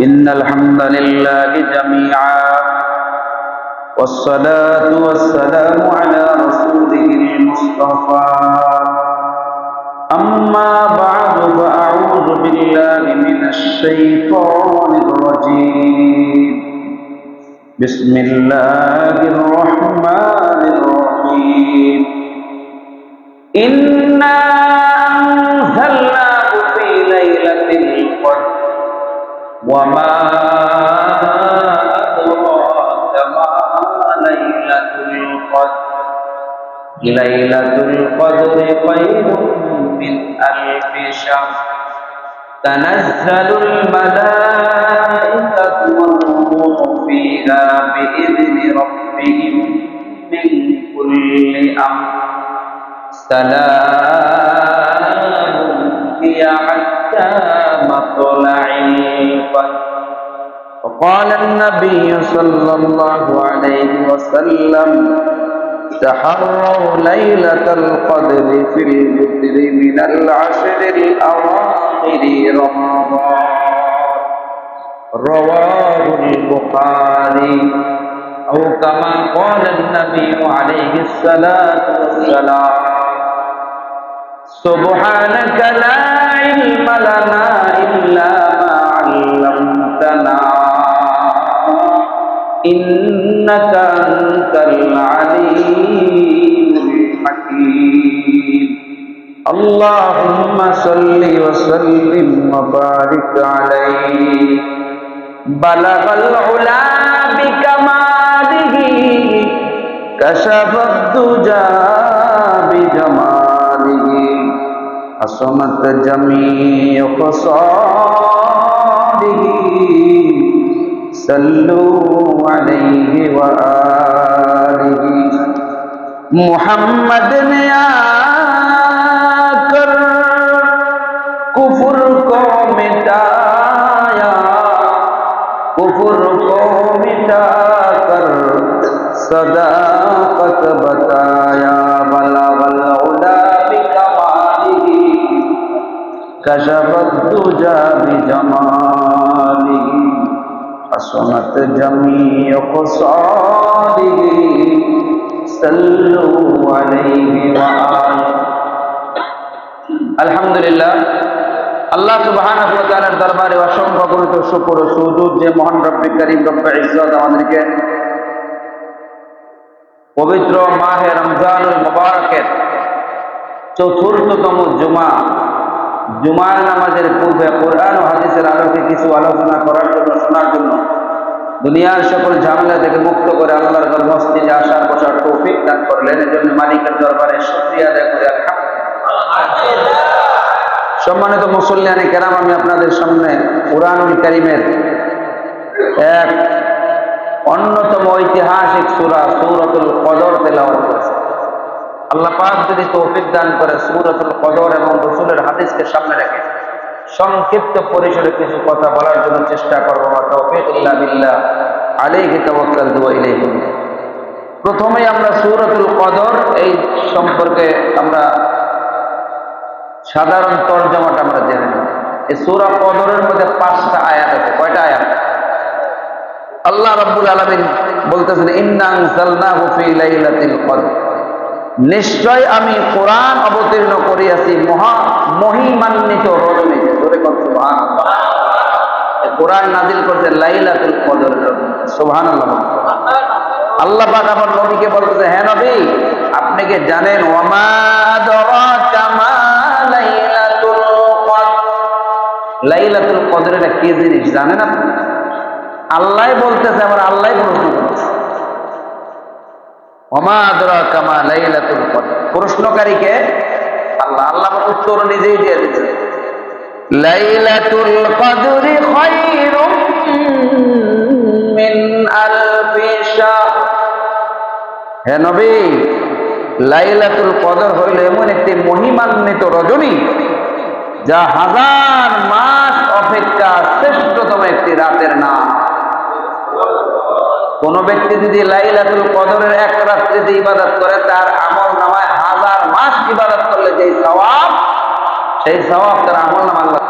إن الحمد لله جميعا والصلاة والسلام على رسوله المصطفى أما بعد فأعوذ بالله من الشيطان الرجيم بسم الله الرحمن الرحيم إنا أنزلناه في ليلة القدر وما أدراك ما ليلة القدر ليلة القدر خير من ألف شهر تنزل الملائكة والروح فيها بإذن ربهم من كل أمر سلام هي حتى مطلع الفجر. وقال النبي صلى الله عليه وسلم تحروا ليلة القدر في الوتر من العشر الأواخر رمضان رواه البخاري أو كما قال النبي عليه الصلاة والسلام سبحانك لا علم لنا إلا ما علمتنا إنك أنت العليم الحكيم اللهم صل وسلم وبارك عليه بلغ العلا بكماله كشف الدجى بجماله حسنت جميع خصاله صلوا عليه وآله محمد نے آकर कुफर को मिटाया कुफर को मिटाकर सदाकत बताया बलगल उला बिकमालिही कशफत दुजा बिजमालिही हसनत जमीअ खुसालिही सल्लु अलैहि व आलिहि। अल्हम्दुलिल्लाह আল্লাহ সুবহানাহু ওয়া তাআলার দরবারে অসংখ্য গণিত শুকর ও সুজুদ যে মহান রব্বে করিম রব্বে ইজ্জত আমাদেরকে পবিত্র মাহে রমজানুল মুবারকের চতুর্থতম জুমার নামাজের পূর্বে কোরআন ও হাদিসের আলোকে কিছু আলোচনা করার জন্য শোনার জন্য দুনিয়ার সকল ঝামেলা থেকে মুক্ত করে আল্লাহর ঘর মসজিদে আসার বসার তৌফিক দান করলেন। এজন্য মালিকের দরবারে শুকরিয়া আদায় করে আলহামদুলিল্লাহ। সম্মানিত মুসল্লিয়ানে কেরাম, আমি আপনাদের সামনে কুরআনুল কারীমের এক অন্যতম ঐতিহাসিক সূরা সূরাতুল কদর তেলাওয়াত করেছি। আল্লাহ পাক যদি তৌফিক দান করে সূরাতুল কদর এবং রাসূলের হাদিসকে সামনে রেখে সংক্ষিপ্ত পরিসরে কিছু কথা বলার জন্য চেষ্টা করব। তৌফিক ইল্লা বিল্লাহ আলাইহি তাওয়াক্কালতু ওয়া ইলাইহি উনীব। প্রথমেই আমরা সূরাতুল কদর এই সম্পর্কে আমরা সাধারণ তরজমাটা আমরা জেনে নেব। এই সূরা কদরের মধ্যে 5টা আয়াত আছে। কয়টা আয়াত? আল্লাহ রাব্বুল আলামিন বলতেছেন ইন্না আনজালনাহু ফি লাইলাতিল কদর, নিশ্চয় আমি কোরআন অবতীর্ণ করিয়াছি মহিমান্বিত রজনীতে। জোরে বল সুবহানাল্লাহ। এই কোরআন নাযিল করতে লাইলাতুল কদরের রজনীতে। সুবহানাল্লাহ। আল্লাহ পাক আমার নবীকে বলতেছে, হে নবী আপনি কি জানেন ওয়ামা আদরাকা মা লাইলাতুল কদর, লাইলাতুল কদর এটা কি জিনিস জানেন আপনি? আল্লাহ বলতেছে, আবার আল্লাহ প্রশ্ন করতেছে ওয়ামা আদরাকা মা লাইলাতুল কদর। প্রশ্নকারীকে আল্লাহ, আল্লাহ উত্তর নিজেই দিয়ে দিয়েছেন লাইলাতুল কদরি খায়রুম মিন আলফি শাহর। হে নবী লাইলাতুল কদর হইল এমন একটি মহিমান্বিত রজনী যা 1000 মাস অপেক্ষা শ্রেষ্ঠতম একটি রাতের নাম। কোন ব্যক্তি যদি লাইলাতুল কদরের এক রাত্রিতে ইবাদত করে তার আমলনামায় 1000 মাস ইবাদত করলে যেই সওয়াব, সেই সওয়াব তার আমলনামায় আল্লাহ